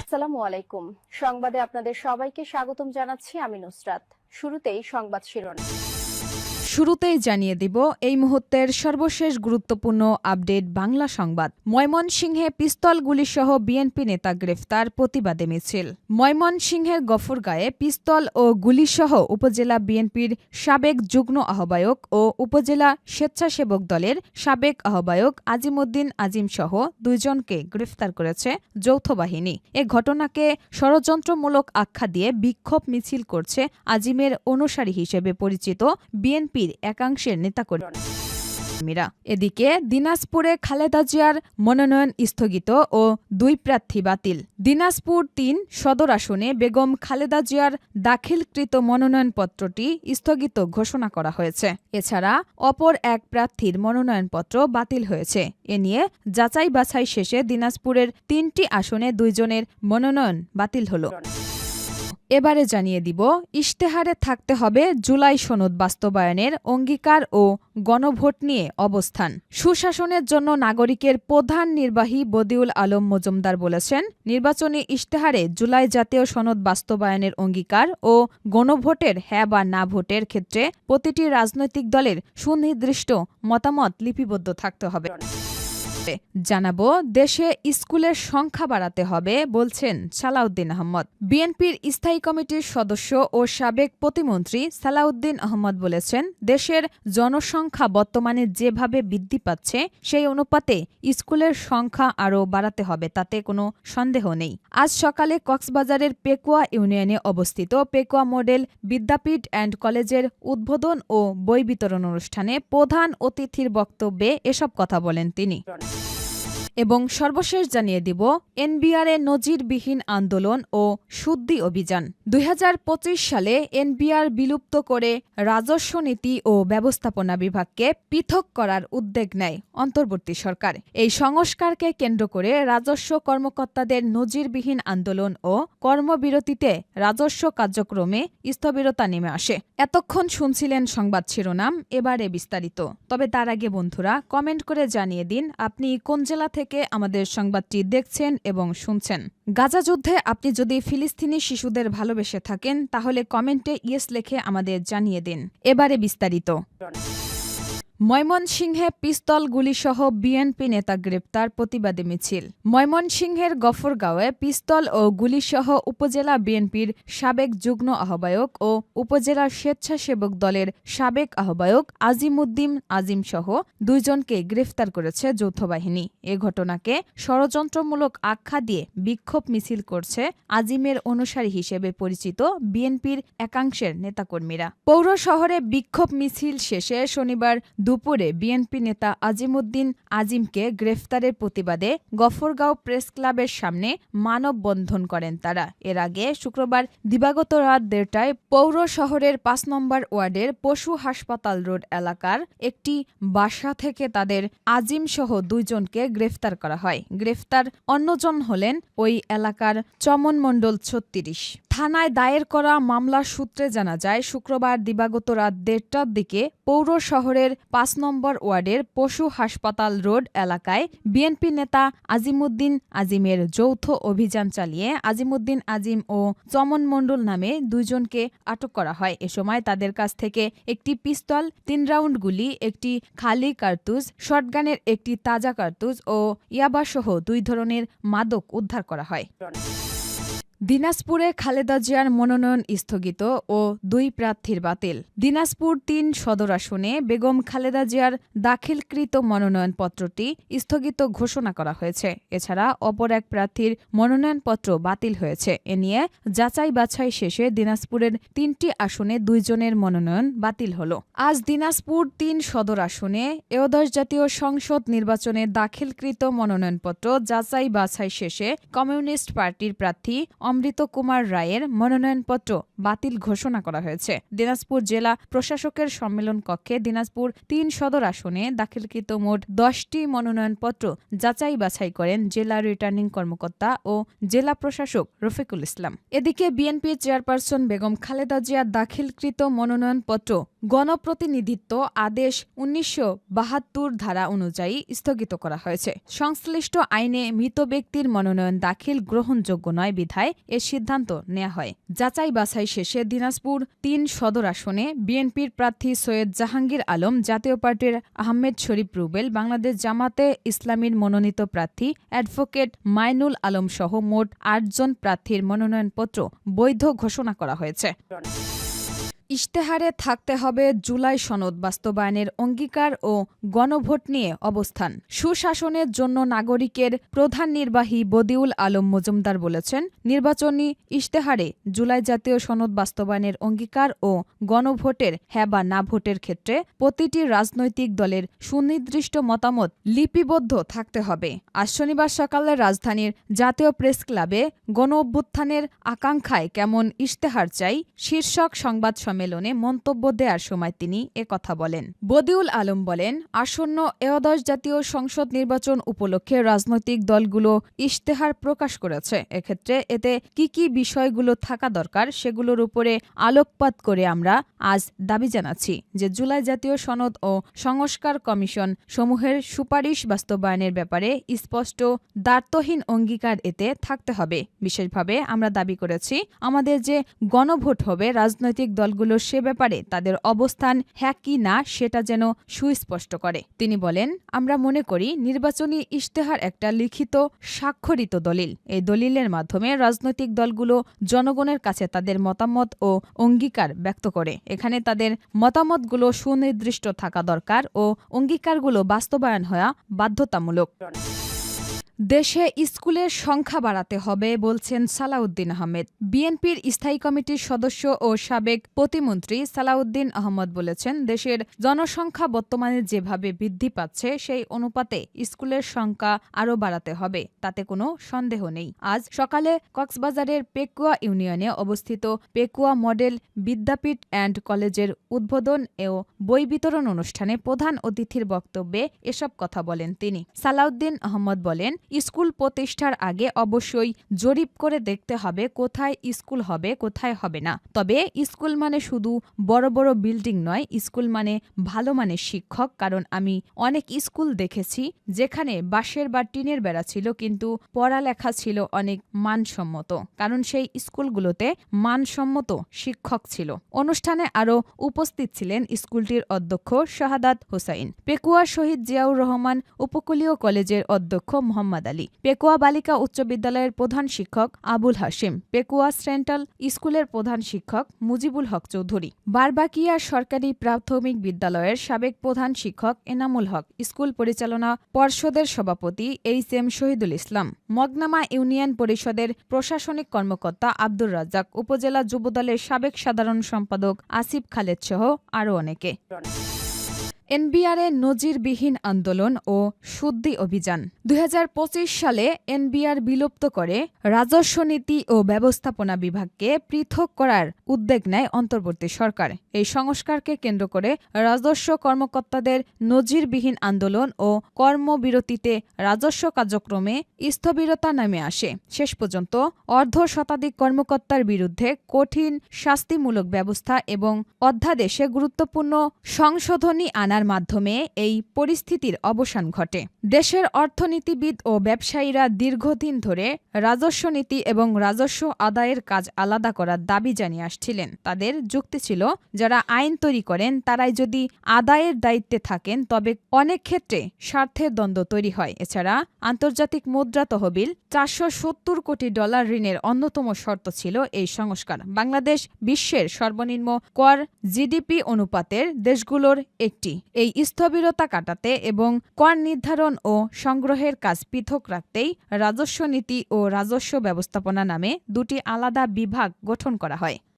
আসসালামু আলাইকুম। সংবাদে আপনাদের সবাইকে স্বাগতম জানাচ্ছি আমি নুসরাত। শুরুতেই সংবাদ শিরোনাম। শুরুতেই জানিয়ে দিব এই মুহূর্তের সর্বশেষ গুরুত্বপূর্ণ আপডেট বাংলা সংবাদ। ময়মনসিংহে পিস্তল গুলিসহ বিএনপি নেতা গ্রেফতার, প্রতিবাদে মিছিল। ময়মনসিংহের গফরগাঁয়ে পিস্তল ও গুলিসহ উপজেলা বিএনপির সাবেক যুগ্ম আহ্বায়ক ও উপজেলা স্বেচ্ছাসেবক দলের সাবেক আহ্বায়ক আজিমউদ্দিন আজিমসহ দুইজনকে গ্রেফতার করেছে যৌথ বাহিনী। এ ঘটনাকে ষড়যন্ত্রমূলক আখ্যা দিয়ে বিক্ষোভ মিছিল করছে আজিমের অনুসারী হিসেবে পরিচিত বিএনপির একাংশের নেতাকর্মীরা। এদিকে দিনাজপুরে খালেদা জিয়ার মনোনয়ন স্থগিত ও 2 প্রার্থী বাতিল। দিনাজপুর 3 সদর আসনে বেগম খালেদা জিয়ার দাখিলকৃত মনোনয়নপত্রটি স্থগিত ঘোষণা করা হয়েছে। এছাড়া অপর এক প্রার্থীর মনোনয়নপত্র বাতিল হয়েছে। এ নিয়ে যাচাই বাছাই শেষে দিনাজপুরের 3টি আসনে 2 জনের মনোনয়ন বাতিল হল। এবারে জানিয়ে দিব ইশতেহারে থাকতে হবে জুলাই সনদ বাস্তবায়নের অঙ্গীকার ও গণভোট নিয়ে অবস্থান। সুশাসনের জন্য নাগরিকের প্রধান নির্বাহী বদিউল আলম মজুমদার বলেছেন, নির্বাচনী ইশতেহারে জুলাই জাতীয় সনদ বাস্তবায়নের অঙ্গীকার ও গণভোটের হ্যাঁ বা না ভোটের ক্ষেত্রে প্রতিটি রাজনৈতিক দলের সুনির্দিষ্ট মতামত লিপিবদ্ধ থাকতে হবে। জানাবো দেশে স্কুলের সংখ্যা বাড়াতে হবে বলছেন সালাউদ্দিন আহমদ। বিএনপির স্থায়ী কমিটির সদস্য ও সাবেক প্রতিমন্ত্রী সালাউদ্দিন আহমদ বলেছেন, দেশের জনসংখ্যা বর্তমানে যেভাবে বৃদ্ধি পাচ্ছে সেই অনুপাতে স্কুলের সংখ্যা আরও বাড়াতে হবে, তাতে কোনো সন্দেহ নেই। আজ সকালে কক্সবাজারের পেকুয়া ইউনিয়নে অবস্থিত পেকুয়া মডেল বিদ্যাপীঠ অ্যান্ড কলেজের উদ্বোধন ও বই বিতরণ অনুষ্ঠানে প্রধান অতিথির বক্তব্যে এসব কথা বলেন তিনি। এবং সর্বশেষ জানিয়ে দিব এনবিআরে নজিরবিহীন আন্দোলন ও শুদ্ধি অভিযান। 2025 সালে এনবিআর বিলুপ্ত করে রাজস্ব নীতি ও ব্যবস্থাপনা বিভাগকে পৃথক করার উদ্যোগ নেয় অন্তর্বর্তী সরকার। এই সংস্কারকে কেন্দ্র করে রাজস্ব কর্মকর্তাদের নজিরবিহীন আন্দোলন ও কর্মবিরতিতে রাজস্ব কার্যক্রমে স্থবিরতা নেমে আসে। এতক্ষণ শুনছিলেন সংবাদ শিরোনাম, এবারে বিস্তারিত। তবে তার আগে বন্ধুরা কমেন্ট করে জানিয়ে দিন আপনি কোন জেলা থেকে আমাদের সংবাদটি দেখছেন এবং শুনছেন। গাজা যুদ্ধে আপনি যদি ফিলিস্তিনি শিশুদের ভালোবেসে থাকেন তাহলে কমেন্টে ইয়েস লিখে আমাদের জানিয়ে দিন। এবারে বিস্তারিত। ময়মনসিংহে পিস্তল গুলিসহ বিএনপি নেতা গ্রেপ্তার, প্রতিবাদে মিছিল। ময়মনসিংহের গফরগাঁওয়ে পিস্তল ও গুলিসহ উপজেলা বিএনপির সাবেক যুগ্ম আহ্বায়ক ও উপজেলা স্বেচ্ছাসেবক দলের সাবেক আহ্বায়ক আজিমউদ্দিন আজিমসহ 2 জনকে গ্রেফতার করেছে যৌথ বাহিনী। এ ঘটনাকে ষড়যন্ত্রমূলক আখ্যা দিয়ে বিক্ষোভ মিছিল করছে আজিমের অনুসারী হিসেবে পরিচিত বিএনপির একাংশের নেতাকর্মীরা। পৌর শহরে বিক্ষোভ মিছিল শেষে শনিবার দুপুরে বিএনপি নেতা আজিমউদ্দিন আজিমকে গ্রেফতারের প্রতিবাদে গফরগাঁও প্রেস ক্লাবের সামনে মানববন্ধন করেন তারা। এর আগে শুক্রবার দিবাগত রাত 1:30টায় পৌর শহরের 5 নম্বর ওয়ার্ডের পশু হাসপাতাল রোড এলাকার একটি বাসা থেকে তাদের আজিমসহ 2 জনকে গ্রেফতার করা হয়। গ্রেফতার অন্যজন হলেন ওই এলাকার চমন মণ্ডল 36। থানায় দায়ের করা মামলার সূত্রে জানা যায়, শুক্রবার দিবাগত রাত 1:30টার দিকে পৌর শহরের 5 নম্বর ওয়ার্ডের পশু হাসপাতাল রোড এলাকায় বিএনপি নেতা আজিমউদ্দিন আজিমের যৌথ অভিযান চালিয়ে আজিমউদ্দিন আজিম ও চমন মণ্ডল নামে 2 জনকে আটক করা হয়। এ সময় তাদের কাছ থেকে একটি পিস্তল, 3 রাউন্ড গুলি, একটি খালি কার্তুজ, শটগানের একটি তাজা কার্তুজ ও ইয়াবাসহ 2 ধরনের মাদক উদ্ধার করা হয়। দিনাজপুরে খালেদা জিয়ার মনোনয়ন স্থগিত ও 2 প্রার্থীর বাতিল। দিনাজপুর 3 সদর আসনে বেগম খালেদা জিয়ার দাখিলকৃত মনোনয়নপত্রটি স্থগিত ঘোষণা করা হয়েছে। এছাড়া অপর এক প্রার্থীর মনোনয়নপত্র বাতিল হয়েছে। এ নিয়ে যাচাই বাছাই শেষে দিনাজপুরের 3টি আসনে 2 জনের মনোনয়ন বাতিল হল। আজ দিনাজপুর 3 সদর আসনে একাদশ জাতীয় সংসদ নির্বাচনে দাখিলকৃত মনোনয়নপত্র যাচাই বাছাই শেষে কমিউনিস্ট পার্টির প্রার্থী অমৃত কুমার রায়ের মনোনয়নপত্র বাতিল ঘোষণা করা হয়েছে। দিনাজপুর জেলা প্রশাসকের সম্মেলন কক্ষে দিনাজপুর ৩ সদর আসনে দাখিলকৃত মোট 10টি মনোনয়নপত্র যাচাই বাছাই করেন জেলা রিটার্নিং কর্মকর্তা ও জেলা প্রশাসক রফিকুল ইসলাম। এদিকে বিএনপি চেয়ারপারসন বেগম খালেদা জিয়ার দাখিলকৃত মনোনয়নপত্র গণপ্রতিনিধিত্ব আদেশ ১৯৭২ ধারা অনুযায়ী স্থগিত করা হয়েছে। সংশ্লিষ্ট আইনে মৃত ব্যক্তির মনোনয়ন দাখিল গ্রহণযোগ্য নয় বিধায় এ সিদ্ধান্ত নেওয়া হয়। যাচাই বাছাই শেষে দিনাজপুর ৩ সদর আসনে বিএনপির প্রার্থী সৈয়দ জাহাঙ্গীর আলম, জাতীয় পার্টির আহমেদ শরীফ রুবেল, বাংলাদেশ জামাতে ইসলামীর মনোনীত প্রার্থী অ্যাডভোকেট মাইনুল আলম সহ মোট ৮ জন প্রার্থীর মনোনয়নপত্র বৈধ ঘোষণা করা হয়েছে। ইশতেহারে থাকতে হবে জুলাই সনদ বাস্তবায়নের অঙ্গীকার ও গণভোট নিয়ে অবস্থান। সুশাসনের জন্য নাগরিকের প্রধান নির্বাহী বদিউল আলম মজুমদার বলেছেন, নির্বাচনী ইশতেহারে জুলাই জাতীয় সনদ বাস্তবায়নের অঙ্গীকার ও গণভোটের হ্যাঁ বা না ভোটের ক্ষেত্রে প্রতিটি রাজনৈতিক দলের সুনির্দিষ্ট মতামত লিপিবদ্ধ থাকতে হবে। আজ শনিবার সকালে রাজধানীর জাতীয় প্রেস ক্লাবে গণ অভ্যুত্থানের আকাঙ্ক্ষায় কেমন ইশতেহার চাই শীর্ষক সংবাদ সম্মেলনে মন্তব্য দেওয়ার সময় তিনি একথা বলেন। বদিউল আলম বলেন, আসন্ন একাদশ জাতীয় সংসদ নির্বাচন উপলক্ষে রাজনৈতিক দলগুলো ইশতেহার প্রকাশ করেছে। এক্ষেত্রে এতে কি বিষয়গুলো থাকা দরকার সেগুলোর উপরে আলোকপাত করে আমরা আজ দাবি জানাচ্ছি যে জুলাই জাতীয় সনদ ও সংস্কার কমিশন সমূহের সুপারিশ বাস্তবায়নের ব্যাপারে স্পষ্ট দ্বার্থহীন অঙ্গীকার এতে থাকতে হবে। বিশেষভাবে আমরা দাবি করেছি আমাদের যে গণভোট হবে রাজনৈতিক দলগুলো সে ব্যাপারে তাদের অবস্থান হ্যাঁ কি না সেটা যেন সুস্পষ্ট করে। তিনি বলেন, আমরা মনে করি নির্বাচনী ইশতেহার একটা লিখিত স্বাক্ষরিত দলিল। এই দলিলের মাধ্যমে রাজনৈতিক দলগুলো জনগণের কাছে তাদের মতামত ও অঙ্গীকার ব্যক্ত করে। এখানে তাদের মতামতগুলো সুনির্দিষ্ট থাকা দরকার ও অঙ্গীকারগুলো বাস্তবায়ন হওয়া বাধ্যতামূলক। দেশে স্কুলের সংখ্যা বাড়াতে হবে বলছেন সালাউদ্দিন আহমেদ। বিএনপির স্থায়ী কমিটির সদস্য ও সাবেক প্রতিমন্ত্রী সালাউদ্দিন আহমদ বলেছেন, দেশের জনসংখ্যা বর্তমানে যেভাবে বৃদ্ধি পাচ্ছে সেই অনুপাতে স্কুলের সংখ্যা আরও বাড়াতে হবে, তাতে কোনো সন্দেহ নেই। আজ সকালে কক্সবাজারের পেকুয়া ইউনিয়নে অবস্থিত পেকুয়া মডেল বিদ্যাপীঠ অ্যান্ড কলেজের উদ্বোধন ও বই বিতরণ অনুষ্ঠানে প্রধান অতিথির বক্তব্যে এসব কথা বলেন তিনি। সালাউদ্দিন আহমদ বলেন, স্কুল প্রতিষ্ঠার আগে অবশ্যই জরিপ করে দেখতে হবে কোথায় স্কুল হবে কোথায় হবে না। তবে স্কুল মানে শুধু বড় বড় বিল্ডিং নয়, স্কুল মানে ভালো মানের শিক্ষক। কারণ আমি অনেক স্কুল দেখেছি যেখানে বাঁশের বা টিনের বেড়া ছিল কিন্তু পড়ালেখা ছিল অনেক মানসম্মত, কারণ সেই স্কুলগুলোতে মানসম্মত শিক্ষক ছিল। অনুষ্ঠানে আরও উপস্থিত ছিলেন স্কুলটির অধ্যক্ষ শাহাদাত হোসাইন, পেকুয়া শহীদ জিয়াউর রহমান উপকূলীয় কলেজের অধ্যক্ষ মোহাম্মদ আলী, পেকুয়া বালিকা উচ্চ বিদ্যালয়ের প্রধান শিক্ষক আবুল হাশিম, পেকুয়া সেন্ট্রাল স্কুলের প্রধান শিক্ষক মুজিবুল হক চৌধুরী, বারবাকিয়া সরকারি প্রাথমিক বিদ্যালয়ের সাবেক প্রধান শিক্ষক এনামুল হক, স্কুল পরিচালনা পর্ষদের সভাপতি এইচ.এম. শহীদুল ইসলাম, মগনামা ইউনিয়ন পরিষদের প্রশাসনিক কর্মকর্তা আব্দুর রাজ্জাক, উপজেলা যুবদলের সাবেক সাধারণ সম্পাদক আসিফ খালেদ সহ আরও অনেকে। এনবিআরে নজিরবিহীন আন্দোলন ও শুদ্ধি অভিযান। ২০২৫ সালে এনবিআর বিলুপ্ত করে রাজস্ব নীতি ও ব্যবস্থাপনা বিভাগকে পৃথক করার উদ্যোগ নেয় অন্তর্বর্তী সরকার। এই সংস্কারকে কেন্দ্র করে রাজস্ব কর্মকর্তাদের নজিরবিহীন আন্দোলন ও কর্মবিরতিতে রাজস্ব কার্যক্রমে স্থবিরতা নেমে আসে। শেষ পর্যন্ত অর্ধশতাধিক কর্মকর্তার বিরুদ্ধে কঠিন শাস্তিমূলক ব্যবস্থা এবং অধ্যাদেশে গুরুত্বপূর্ণ সংশোধনী আনার মাধ্যমে এই পরিস্থিতির অবসান ঘটে। দেশের অর্থনীতিবিদ ও ব্যবসায়ীরা দীর্ঘদিন ধরে রাজস্ব নীতি এবং রাজস্ব আদায়ের কাজ আলাদা করার দাবি জানিয়ে আসছিলেন। তাদের যুক্তি ছিল, যারা আইন তৈরি করেন তারাই যদি আদায়ের দায়িত্বে থাকেন তবে অনেক ক্ষেত্রে স্বার্থের দ্বন্দ্ব তৈরি হয়। এছাড়া আন্তর্জাতিক মুদ্রা তহবিল $৪৭০ কোটি ঋণের অন্যতম শর্ত ছিল এই সংস্কার। বাংলাদেশ বিশ্বের সর্বনিম্ন কর জিডিপি অনুপাতের দেশগুলোর একটি। এই স্থবিরতা কাটাতে এবং কর নির্ধারণ ও সংগ্রহের কাজ পৃথক রাখতেই রাজস্ব নীতি ও রাজস্ব ব্যবস্থাপনা নামে দুটি আলাদা বিভাগ গঠন করা হয়।